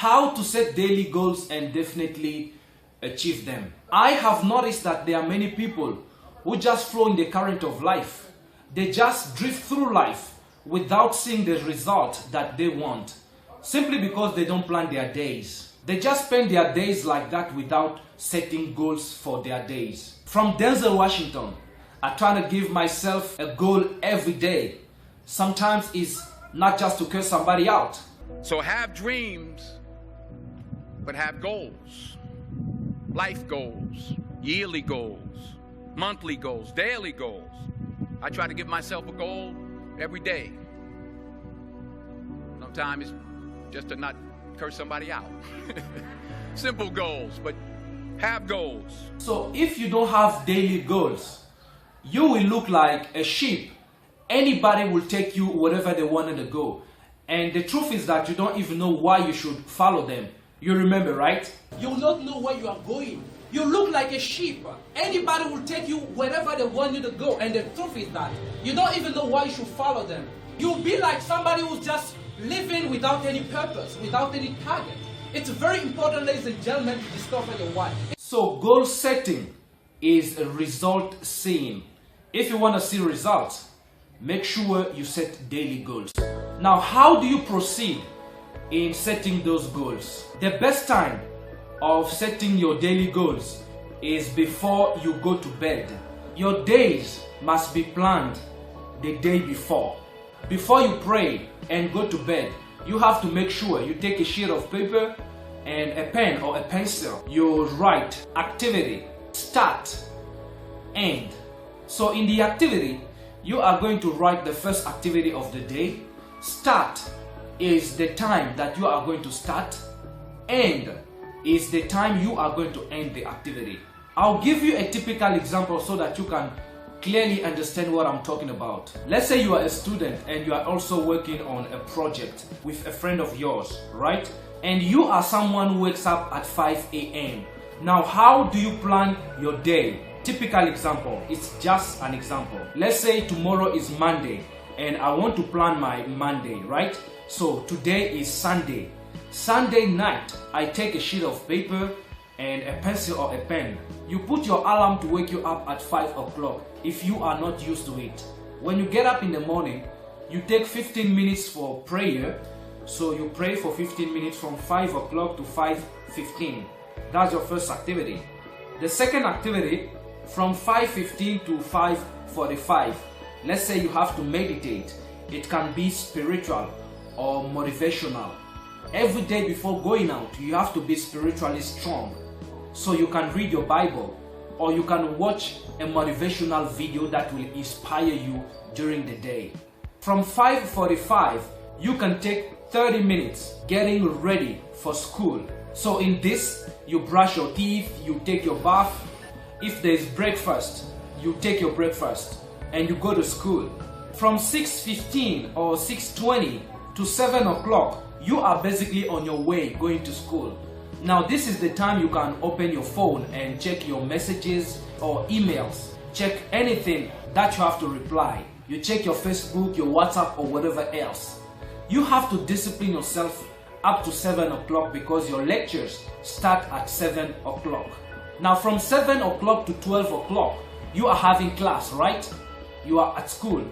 How to set daily goals and definitely achieve them. I have noticed that there are many people who just flow in the current of life. They just drift through life without seeing the result that they want, simply because they don't plan their days. They just spend their days like that without setting goals for their days. From Denzel Washington, I try to give myself a goal every day. Sometimes it's not just to curse somebody out. So have dreams, but have goals. Life goals, yearly goals, monthly goals, daily goals. I try to give myself a goal every day. Sometimes it's just to not curse somebody out. Simple goals, but have goals. So if you don't have daily goals, you will look like a sheep. Anybody will take you wherever they wanted to go. And the truth is that you don't even know why you should follow them. You remember, right? You will not know where you are going. You look like a sheep. Anybody will take you wherever they want you to go. And the truth is that you don't even know why you should follow them. You'll be like somebody who's just living without any purpose, without any target. It's very important, ladies and gentlemen, to discover your why. So goal setting is a result seeing. If you want to see results, make sure you set daily goals. Now, how do you proceed in setting those goals? The best time of setting your daily goals is before you go to bed. Your days must be planned the day before. Before you pray and go to bed, you have to make sure you take a sheet of paper and a pen or a pencil. You write activity, start, end. So in the activity, you are going to write the first activity of the day. Start is the time that you are going to start. End is the time you are going to end the activity. I'll give you a typical example so that you can clearly understand what I'm talking about. Let's say you are a student and you are also working on a project with a friend of yours, right? And you are someone who wakes up at 5 a.m. Now, how do you plan your day? Typical example, it's just an example. Let's say tomorrow is Monday and I want to plan my Monday, right? So today is Sunday. Sunday night, I take a sheet of paper and a pencil or a pen. You put your alarm to wake you up at 5 o'clock if you are not used to it. When you get up in the morning, you take 15 minutes for prayer. So you pray for 15 minutes from 5 o'clock to 5:15. That's your first activity. The second activity, from 5:15 to 5:45. Let's say you have to meditate. It can be spiritual or motivational. Every day before going out, you have to be spiritually strong. So you can read your Bible or you can watch a motivational video that will inspire you during the day. From 5:45, you can take 30 minutes getting ready for school. So in this, you brush your teeth, you take your bath. If there is breakfast, you take your breakfast and you go to school. From 6:15 or 6:20 to 7 o'clock, you are basically on your way going to school. Now this is the time you can open your phone and check your messages or emails. Check anything that you have to reply. You check your Facebook, your WhatsApp or whatever else. You have to discipline yourself up to 7 o'clock because your lectures start at 7 o'clock. Now from 7 o'clock to 12 o'clock, you are having class, right? You are at school.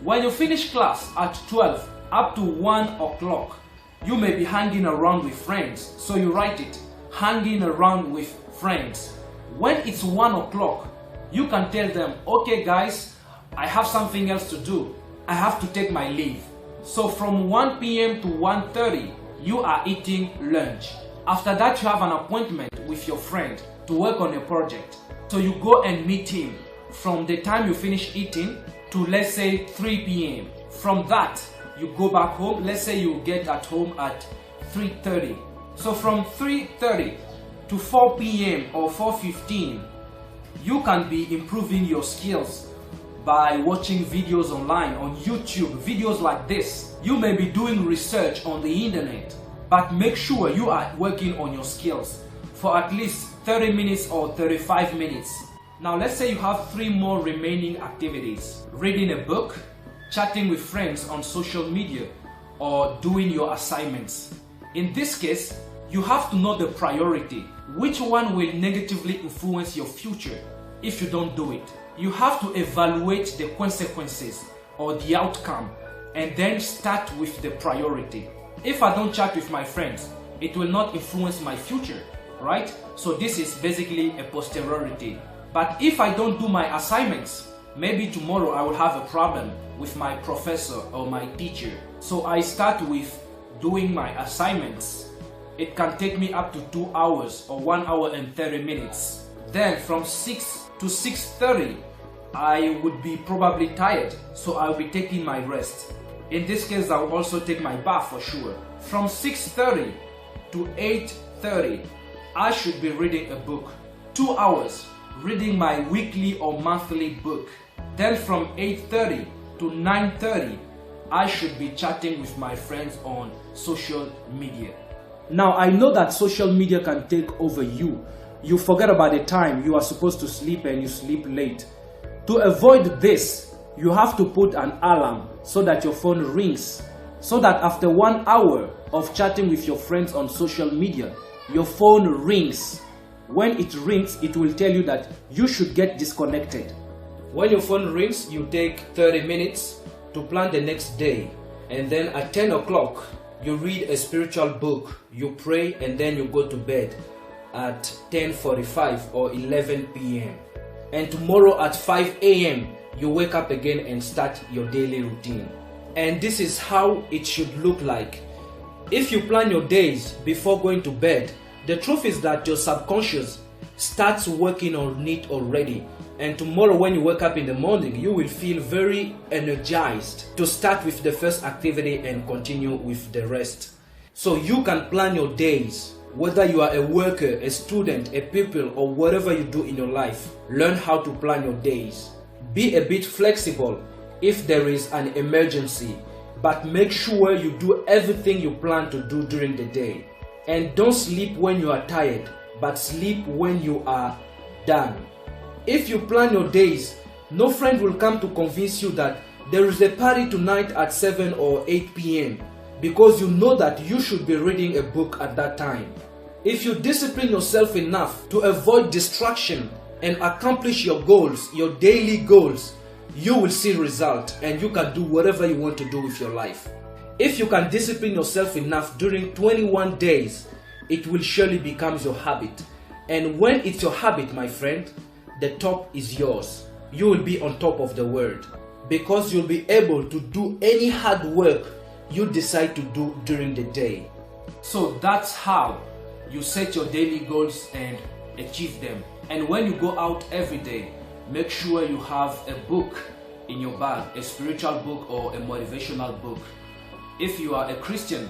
When you finish class at 12 up to 1 o'clock, you may be hanging around with friends. So you write it, hanging around with friends. When it's 1 o'clock, you can tell them, okay guys, I have something else to do. I have to take my leave. So from 1 p.m. to 1:30, you are eating lunch. After that, you have an appointment with your friend to work on a project. So you go and meet him from the time you finish eating to, let's say, 3 p.m. From that, you go back home. Let's say you get at home at 3:30. So from 3:30 to 4 p.m. or 4:15, you can be improving your skills by watching videos online on YouTube, videos like this. You may be doing research on the internet, but make sure you are working on your skills for at least 30 minutes or 35 minutes. Now let's say you have 3 more remaining activities: reading a book, chatting with friends on social media, or doing your assignments. In this case, You have to know the priority. Which one will negatively influence your future if you don't do it? You have to evaluate the consequences or the outcome and then start with the priority. If I don't chat with my friends, it will not influence my future, right? So this is basically a posteriority. But if I don't do my assignments, maybe tomorrow I will have a problem with my professor or my teacher. So I start with doing my assignments. It can take me up to 2 hours or 1 hour and 30 minutes. Then from 6 to 6:30, I would be probably tired, so I'll be taking my rest. In this case, I'll also take my bath for sure. From 6:30 to 8:30, I should be reading a book. 2 hours reading my weekly or monthly book. Then from 8:30 to 9:30, I should be chatting with my friends on social media. Now, I know that social media can take over you. You forget about the time you are supposed to sleep and you sleep late. To avoid this, you have to put an alarm so that your phone rings. So that after 1 hour of chatting with your friends on social media, your phone rings. When it rings, it will tell you that you should get disconnected. When your phone rings, you take 30 minutes to plan the next day. And then at 10 o'clock, you read a spiritual book, you pray, and then you go to bed at 10:45 or 11 p.m. And tomorrow at 5 a.m., you wake up again and start your daily routine. And this is how it should look like. If you plan your days before going to bed, the truth is that your subconscious starts working on it already. And tomorrow when you wake up in the morning, you will feel very energized to start with the first activity and continue with the rest. So you can plan your days. Whether you are a worker, a student, a pupil, or whatever you do in your life, learn how to plan your days. Be a bit flexible if there is an emergency, but make sure you do everything you plan to do during the day. And don't sleep when you are tired, but sleep when you are done. If you plan your days, no friend will come to convince you that there is a party tonight at 7 or 8 p.m. because you know that you should be reading a book at that time. If you discipline yourself enough to avoid distraction and accomplish your goals, your daily goals, you will see result and you can do whatever you want to do with your life. If you can discipline yourself enough during 21 days, it will surely become your habit. And when it's your habit, my friend, the top is yours. You will be on top of the world because you'll be able to do any hard work you decide to do during the day. So that's how you set your daily goals and achieve them. And when you go out every day, make sure you have a book in your bag, a spiritual book or a motivational book. If you are a Christian,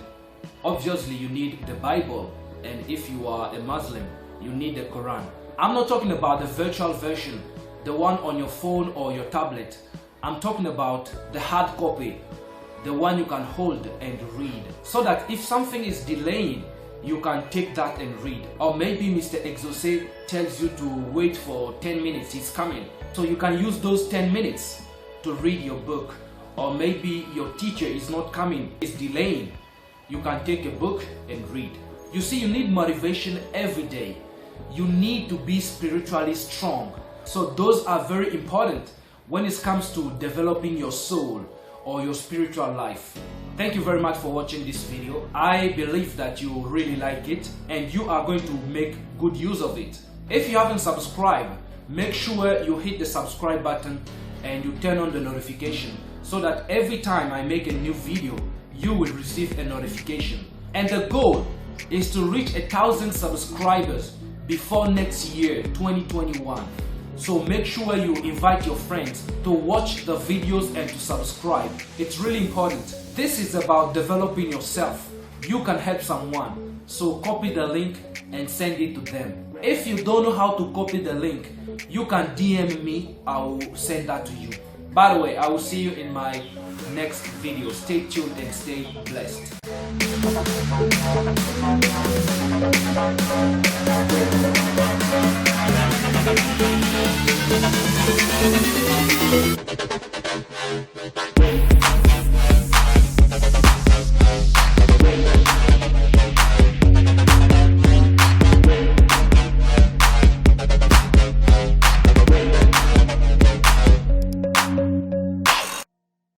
obviously you need the Bible, and if you are a Muslim, you need the Quran. I'm not talking about the virtual version, the one on your phone or your tablet. I'm talking about the hard copy, the one you can hold and read, so that if something is delaying, you can take that and read. Or maybe Mr. Exaucé tells you to wait for 10 minutes, he's coming. So you can use those 10 minutes to read your book. Or maybe your teacher is not coming, it's delaying. You can take a book and read. You see, you need motivation every day. You need to be spiritually strong. So those are very important when it comes to developing your soul or your spiritual life. Thank you very much for watching this video. I believe that you really like it and you are going to make good use of it. If you haven't subscribed, make sure you hit the subscribe button and you turn on the notification so that every time I make a new video, you will receive a notification. And the goal is to reach 1,000 subscribers before next year, 2021. So make sure you invite your friends to watch the videos and to subscribe. It's really important. This is about developing yourself. You can help someone. So copy the link and send it to them. If you don't know how to copy the link, you can DM me. I will send that to you. By the way, I will see you in my next video. Stay tuned and stay blessed. Thank you.